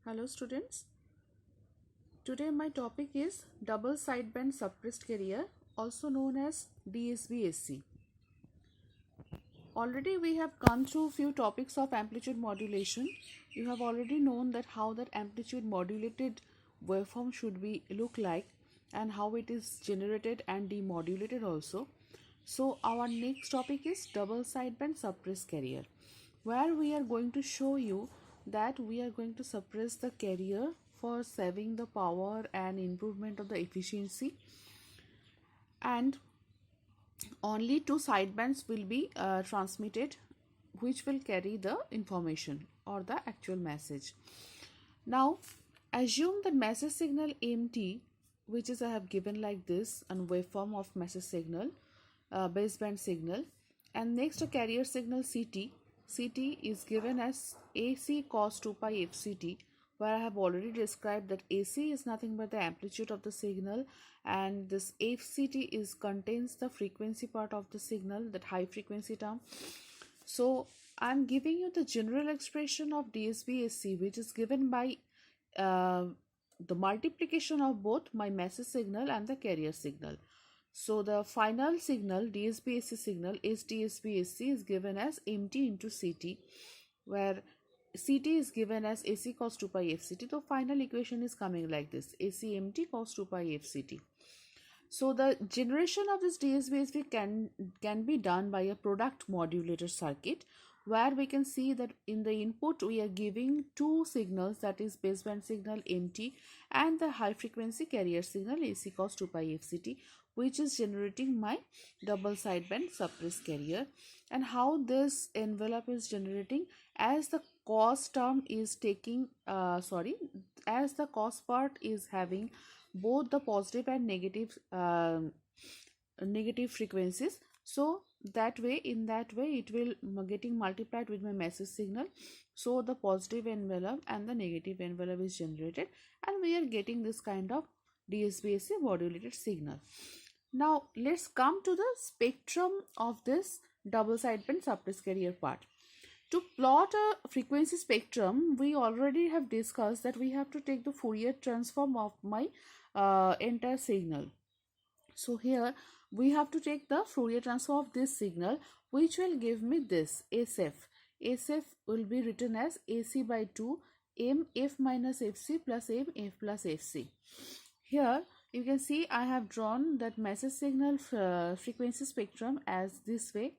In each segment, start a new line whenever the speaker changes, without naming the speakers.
Hello students, today my topic is double sideband suppressed carrier, also known as DSB-SC. Already we have gone through few topics of amplitude modulation. You have already known that how that amplitude modulated waveform should be look like and how it is generated and demodulated also. So our next topic is double sideband suppressed carrier, where we are going to show you that we are going to suppress the carrier for saving the power and improvement of the efficiency, and only two sidebands will be transmitted, which will carry the information or the actual message. Now assume the message signal MT, which is I have given like this, and waveform of message signal, baseband signal, and next a carrier signal CT. CT is given as AC cos 2 pi FCT, where I have already described that AC is nothing but the amplitude of the signal, and this FCT is contains the frequency part of the signal, that high frequency term. So I am giving you the general expression of DSB-SC, which is given by the multiplication of both my message signal and the carrier signal. So the final signal, DSB-SC signal, is DSB-SC is given as MT into CT, where CT is given as AC cos 2 pi FCT. So final equation is coming like this: AC MT cos 2 pi FCT. So the generation of this DSB-SC can be done by a product modulator circuit, where we can see that in the input we are giving two signals, that is baseband signal MT and the high frequency carrier signal AC cos 2 pi FCT, which is generating my double sideband suppressed carrier. And how this envelope is generating, as the cos term is taking as the cos part is having both the positive and negative frequencies, so in that way it will getting multiplied with my message signal. So the positive envelope and the negative envelope is generated, and we are getting this kind of DSB-SC modulated signal. Now let's come to the spectrum of this double sideband suppressed carrier part. To plot a frequency spectrum, we already have discussed that we have to take the Fourier transform of my entire signal. So here we have to take the Fourier transform of this signal, which will give me this SF. SF will be written as AC by 2 MF minus FC plus MF plus FC. Here you can see I have drawn that message signal frequency spectrum as this way.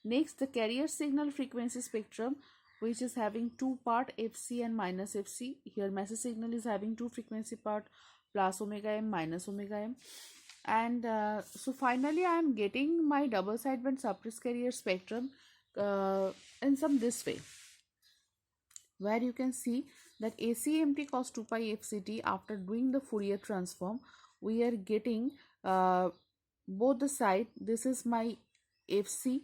Next, the carrier signal frequency spectrum, which is having two part, FC and minus FC. Here message signal is having two frequency part, plus omega m minus omega m. And so finally I am getting my double sideband suppressed carrier spectrum in some this way, where you can see that AC MT cos 2 pi FCT, after doing the Fourier transform, we are getting both the side. This is my FC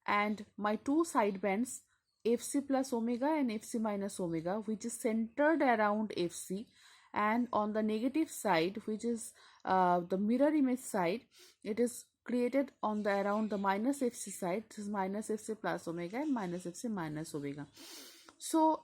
and my two sidebands, FC plus omega and FC minus omega, which is centered around FC, and on the negative side, which is the mirror image side, it is created on the around the minus FC side. This is minus FC plus omega and minus FC minus omega. So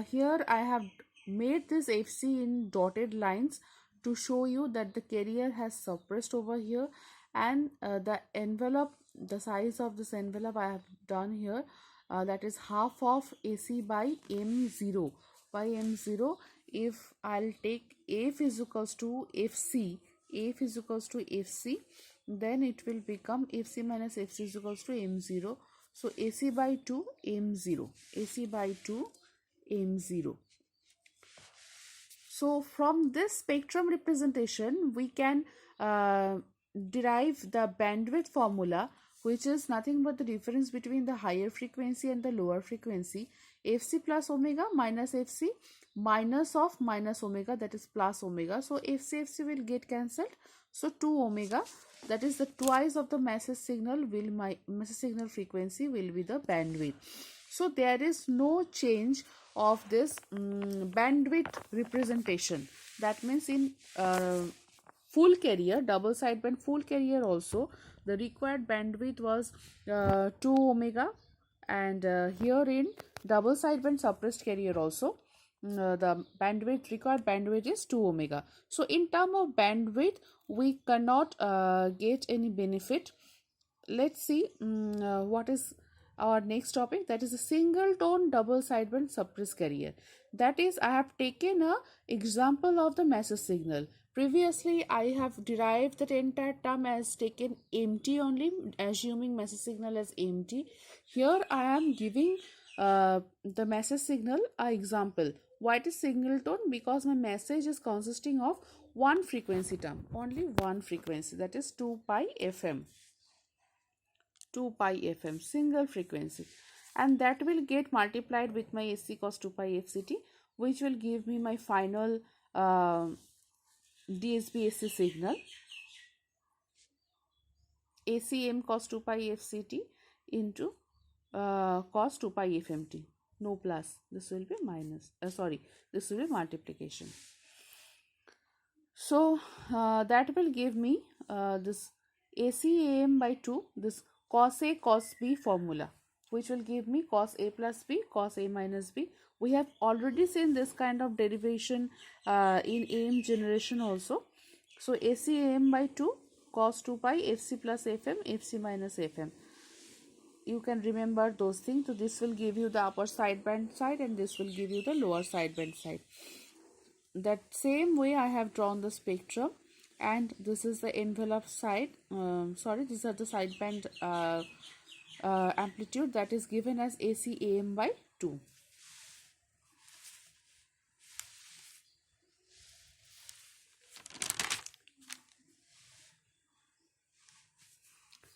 here I have made this FC in dotted lines to show you that the carrier has suppressed over here, and the envelope, the size of this envelope I have done here, that is half of AC by M0 by M0. If I'll take F is equals to FC, F is equals to FC, then it will become FC minus FC is equals to M0. So AC by 2 M0, AC by 2 M0. So from this spectrum representation we can derive the bandwidth formula, which is nothing but the difference between the higher frequency and the lower frequency. FC plus omega minus FC minus of minus omega, that is plus omega. So FC will get cancelled. So 2 omega, that is the twice of the message signal, will my message signal frequency will be the bandwidth. So there is no change of this bandwidth representation. That means in full carrier, double sideband full carrier also, the required bandwidth was 2 omega, and here in double sideband suppressed carrier also the bandwidth, required bandwidth is 2 omega. So in term of bandwidth, we cannot get any benefit. Let's see what is our next topic, that is a single tone double sideband suppressed carrier. That is, I have taken a example of the message signal. Previously I have derived that entire term as taken empty only, assuming message signal as empty. Here I am giving the message signal a example. Why it is single tone? Because my message is consisting of one frequency term, only one frequency, that is 2 pi FM. 2 pi FM, single frequency, and that will get multiplied with my AC cos 2 pi FCT, which will give me my final DSB AC signal, ACM cos 2 pi FCT into cos 2 pi FMT. No plus, this will be minus, this will be multiplication. So that will give me this ACAM by 2, this cos A cos B formula, which will give me cos A plus B cos A minus B. We have already seen this kind of derivation in AM generation also. So ACAM by 2 cos 2 pi FC plus FM FC minus FM. You can remember those things. So this will give you the upper sideband side and this will give you the lower sideband side. That same way I have drawn the spectrum, and this is the envelope side, these are the sideband amplitude, that is given as ACAM by 2.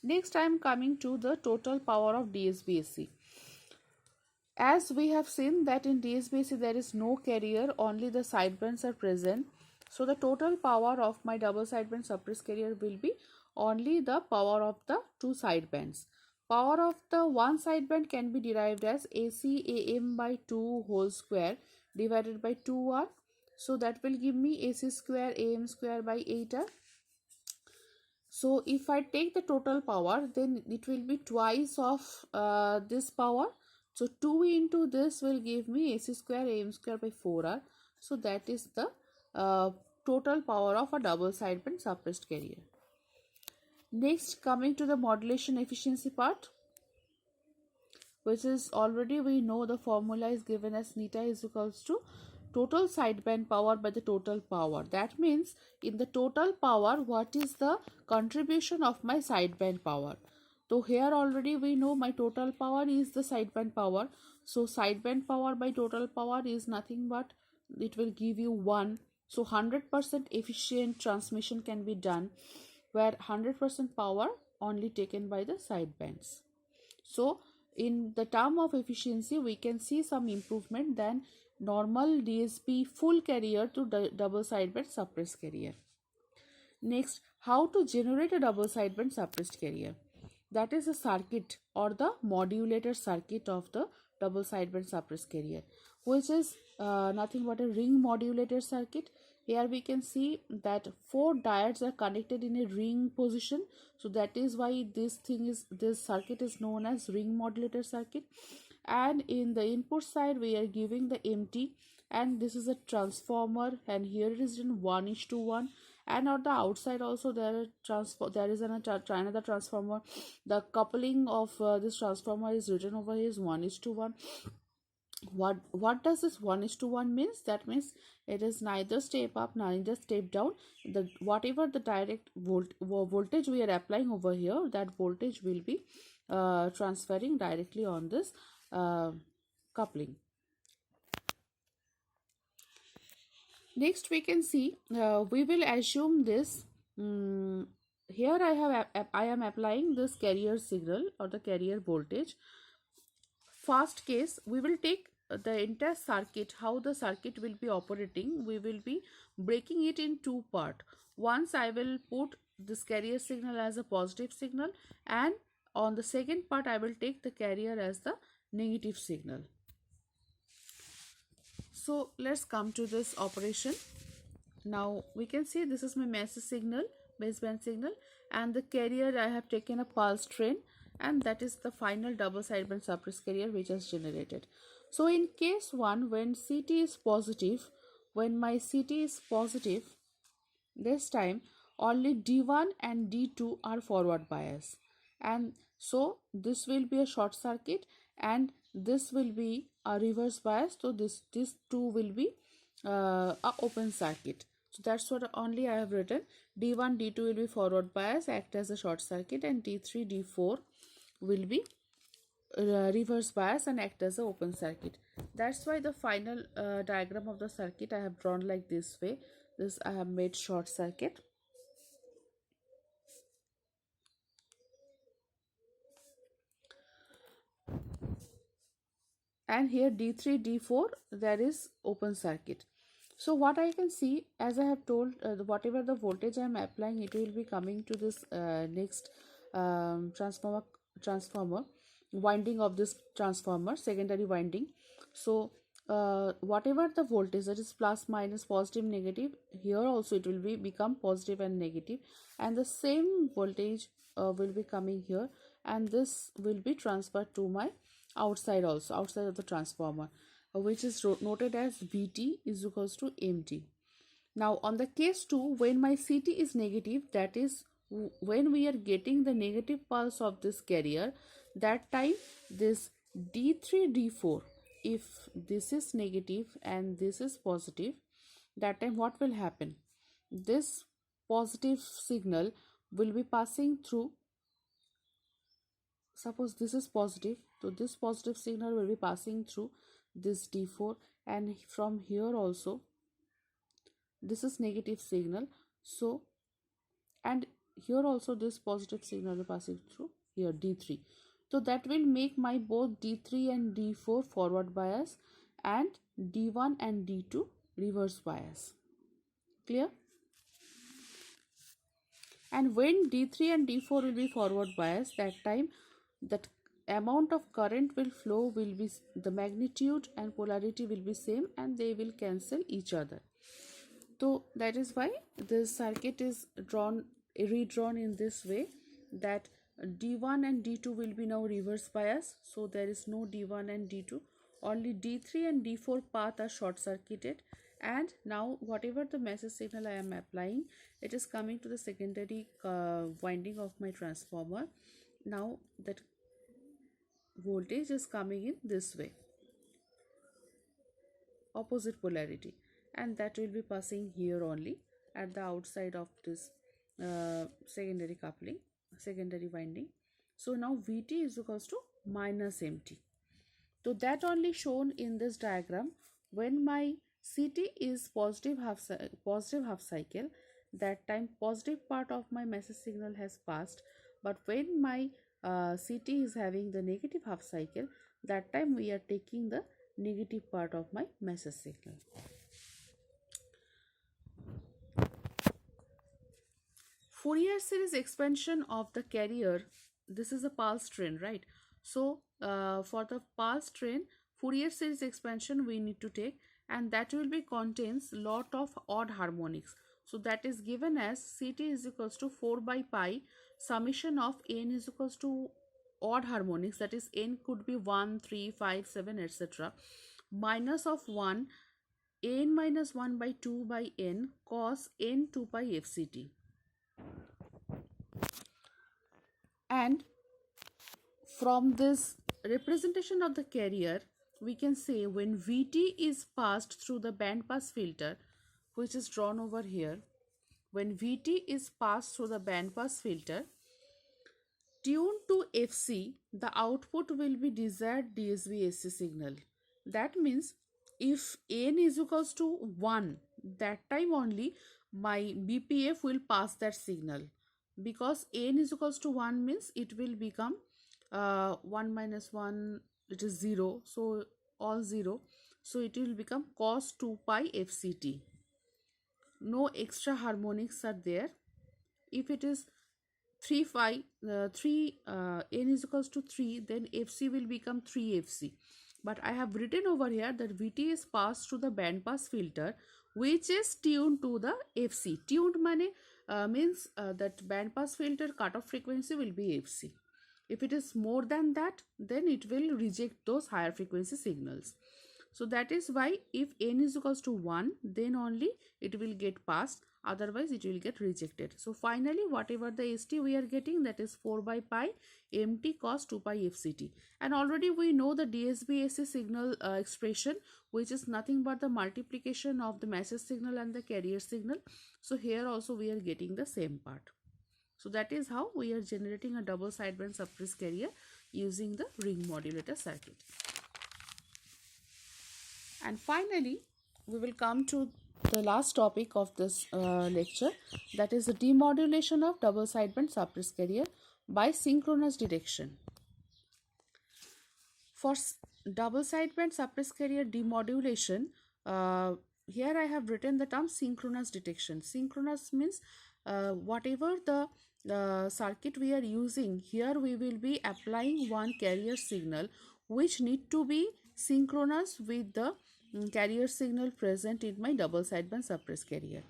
Next I am coming to the total power of DSB-AC. As we have seen that in DSB-AC there is no carrier, only the sidebands are present. So the total power of my double sideband suppressed carrier will be only the power of the two sidebands. Power of the one sideband can be derived as ACAM by 2 whole square divided by 2R. So that will give me AC square AM square by 8R. So if I take the total power, then it will be twice of this power. So 2 into this will give me AC square AM square by 4R. So that is the total power of a double sideband suppressed carrier. Next, coming to the modulation efficiency part, which is already we know the formula is given as neta is equals to total sideband power by the total power. That means in the total power, what is the contribution of my sideband power? So here already we know my total power is the sideband power. So sideband power by total power is nothing but it will give you 1. So 100% efficient transmission can be done where 100% power only taken by the sidebands. So in the term of efficiency we can see some improvement than normal DSB full carrier to double sideband suppressed carrier. Next, how to generate a double sideband suppressed carrier. That is a circuit or the modulator circuit of the double sideband suppressed carrier, which is nothing but a ring modulator circuit. Here we can see that 4 diodes are connected in a ring position. So that is why this circuit is known as ring modulator circuit. And in the input side we are giving the empty, and this is a transformer, and here it is in 1:1. And on the outside also there is another transformer. The coupling of this transformer is written over here is 1:1. What does this 1:1 means? That means it is neither step up neither step down. The whatever the direct voltage we are applying over here, that voltage will be transferring directly on this coupling. Next we can see we will assume this. Here I am applying this carrier signal or the carrier voltage. First case, we will take the entire circuit, how the circuit will be operating. We will be breaking it in 2 parts. Once I will put this carrier signal as a positive signal, and on the second part I will take the carrier as the negative signal. So let's come to this operation. Now we can see this is my message signal, baseband signal, and the carrier I have taken a pulse train, and that is the final double sideband suppressed carrier which is generated. So in case 1, when CT is positive, when my CT is positive, this time only D1 and D2 are forward bias, and so this will be a short circuit and this will be a reverse bias. So this two will be a open circuit. So that's what only I have written. D1 D2 will be forward bias, act as a short circuit, and D3 D4 will be reverse bias and act as a open circuit. That's why the final diagram of the circuit I have drawn like this way. This I have made short circuit, and here D3 D4 there is open circuit. So what I can see, as I have told, whatever the voltage I am applying, it will be coming to this next transformer winding of this transformer, secondary winding. So whatever the voltage, that is plus minus positive negative, here also it will be become positive and negative, and the same voltage will be coming here, and this will be transferred to my outside also, outside of the transformer, which is noted as Vt is equals to Mt. Now on the case 2, when my Ct is negative, that is when we are getting the negative pulse of this carrier, that time this D3 D4, if this is negative and this is positive, that time what will happen? This positive signal will be passing through, suppose this is positive, so this positive signal will be passing through this D4, and from here also this is negative signal, so, and here also this positive signal will passing through here D3. So that will make my both D3 and D4 forward bias and D1 and D2 reverse bias. Clear? And when D3 and D4 will be forward bias, that time that amount of current will flow will be, the magnitude and polarity will be same, and they will cancel each other. So that is why this circuit is redrawn in this way, that D1 and D2 will be now reverse bias, so there is no D1 and D2, only D3 and D4 path are short circuited, and now whatever the message signal I am applying, it is coming to the secondary winding of my transformer. Now that voltage is coming in this way, opposite polarity, and that will be passing here only at the outside of this secondary coupling, secondary winding. So now Vt is equals to minus Mt. So that only shown in this diagram. When my Ct is positive half cycle, that time positive part of my message signal has passed, but when my Ct is having the negative half cycle, that time we are taking the negative part of my message signal. Fourier series expansion of the carrier, this is a pulse train, right? So for the pulse train, Fourier series expansion we need to take, and that will be contains lot of odd harmonics. So that is given as Ct is equals to 4 by pi summation of n is equals to odd harmonics, that is n could be 1, 3, 5, 7, etc. minus of 1, n minus 1 by 2 by n cos n 2 pi fct. And from this representation of the carrier, we can say when Vt is passed through the band pass filter, which is drawn over here, when Vt is passed through the band pass filter, tuned to Fc, the output will be desired DSB AC signal. That means if n is equals to 1, that time only my BPF will pass that signal, because n is equals to 1 means it will become 1 minus 1, it is 0, so all 0, so it will become cos 2 pi fct. No extra harmonics are there. If it is 3 phi 3 n is equals to 3, then fc will become 3 fc, but I have written over here that Vt is passed through the band pass filter, which is tuned to the fc. Tuned means that band pass filter cutoff frequency will be fc. If it is more than that, then it will reject those higher frequency signals. So that is why if n is equals to 1, then only it will get passed, otherwise it will get rejected. So finally whatever the ST we are getting, that is 4 by pi mt cos 2 pi fct. And already we know the DSB AC signal expression, which is nothing but the multiplication of the message signal and the carrier signal. So here also we are getting the same part. So that is how we are generating a double sideband suppressed carrier using the ring modulator circuit. And finally, we will come to the last topic of this lecture, that is the demodulation of double sideband suppressed carrier by synchronous detection. For double sideband suppressed carrier demodulation, here I have written the term synchronous detection. Synchronous means whatever the circuit we are using, here we will be applying one carrier signal which need to be synchronous with the carrier signal present in my double sideband suppressed carrier.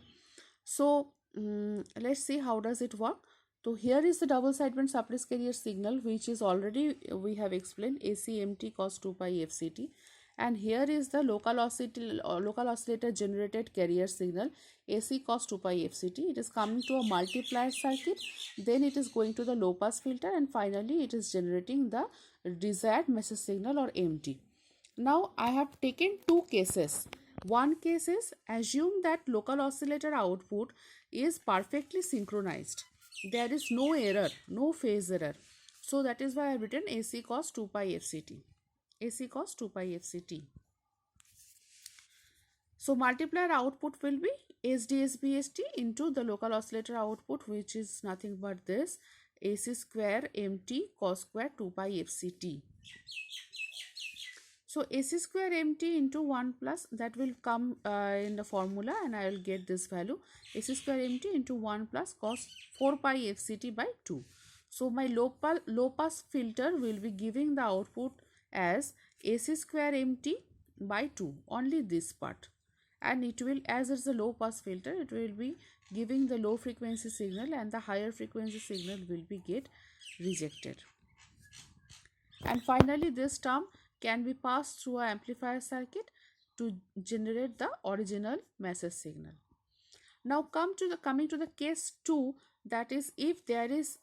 So let's see how does it work. So here is the double sideband suppressed carrier signal, which is already we have explained ACMT cos 2 pi FCT, and here is the local oscillator generated carrier signal AC cos 2 pi FCT. It is coming to a multiplier circuit, then it is going to the low pass filter, and finally it is generating the desired message signal or MT. Now I have taken two cases. One case is, assume that local oscillator output is perfectly synchronized. There is no error, no phase error. So that is why I have written AC cos 2 pi FCT. AC cos 2 pi FCT. So multiplier output will be SDSBST into the local oscillator output, which is nothing but this AC square MT cos square 2 pi FCT. So AC square MT into 1 plus, that will come in the formula, and I will get this value AC square MT into 1 plus cos 4 pi FCT by 2. So my low pass filter will be giving the output as AC square MT by 2, only this part. And it will, as it's a low pass filter, it will be giving the low frequency signal, and the higher frequency signal will be get rejected. And finally this term can be passed through an amplifier circuit to generate the original message signal. Now coming to the case 2, that is if there is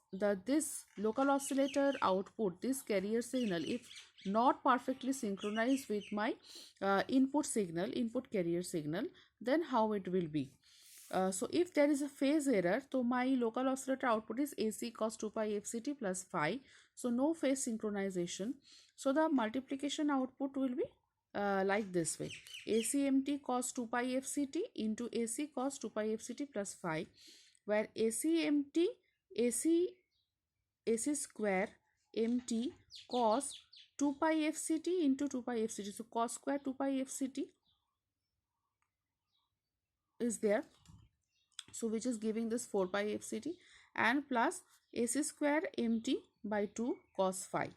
this local oscillator output, this carrier signal, if not perfectly synchronized with my input carrier signal, then how it will be. So if there is a phase error, so my local oscillator output is AC cos 2 pi FCT plus phi. So no phase synchronization. So the multiplication output will be like this way: ACMT cos 2 pi FCT into AC cos 2 pi FCT plus phi, where ACMT AC square MT cos 2 pi FCT into 2 pi FCT. So cos square 2 pi FCT is there. So which is giving this 4 pi FCT, and plus AC square MT by 2 cos phi.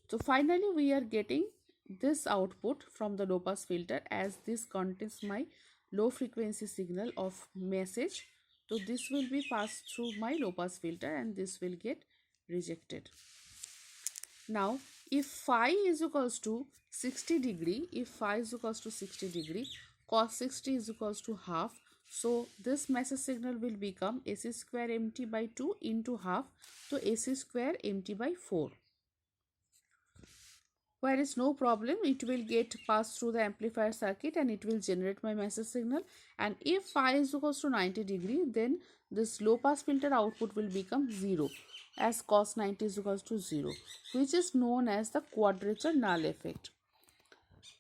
So finally we are getting this output from the low pass filter, as this contains my low frequency signal of message. So this will be passed through my low pass filter, and this will get rejected. Now if phi is equals to 60 degree, cos 60 is equals to half. So this message signal will become AC square MT by 2 into half, so AC square MT by 4. Where is no problem, it will get passed through the amplifier circuit and it will generate my message signal. And if phi is equals to 90 degree, then this low pass filter output will become 0, as cos 90 is equals to 0, which is known as the quadrature null effect.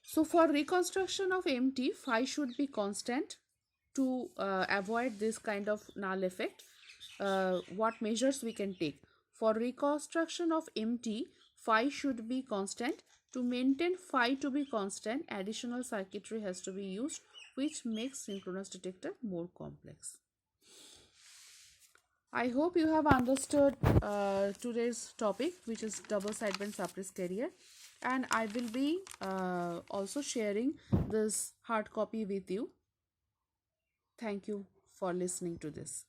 So for reconstruction of MT, phi should be constant to avoid this kind of null effect. What measures we can take? For reconstruction of MT, phi should be constant. To maintain phi to be constant, additional circuitry has to be used, which makes synchronous detector more complex. I hope you have understood today's topic, which is double sideband suppressed carrier, and I will be also sharing this hard copy with you. Thank you for listening to this.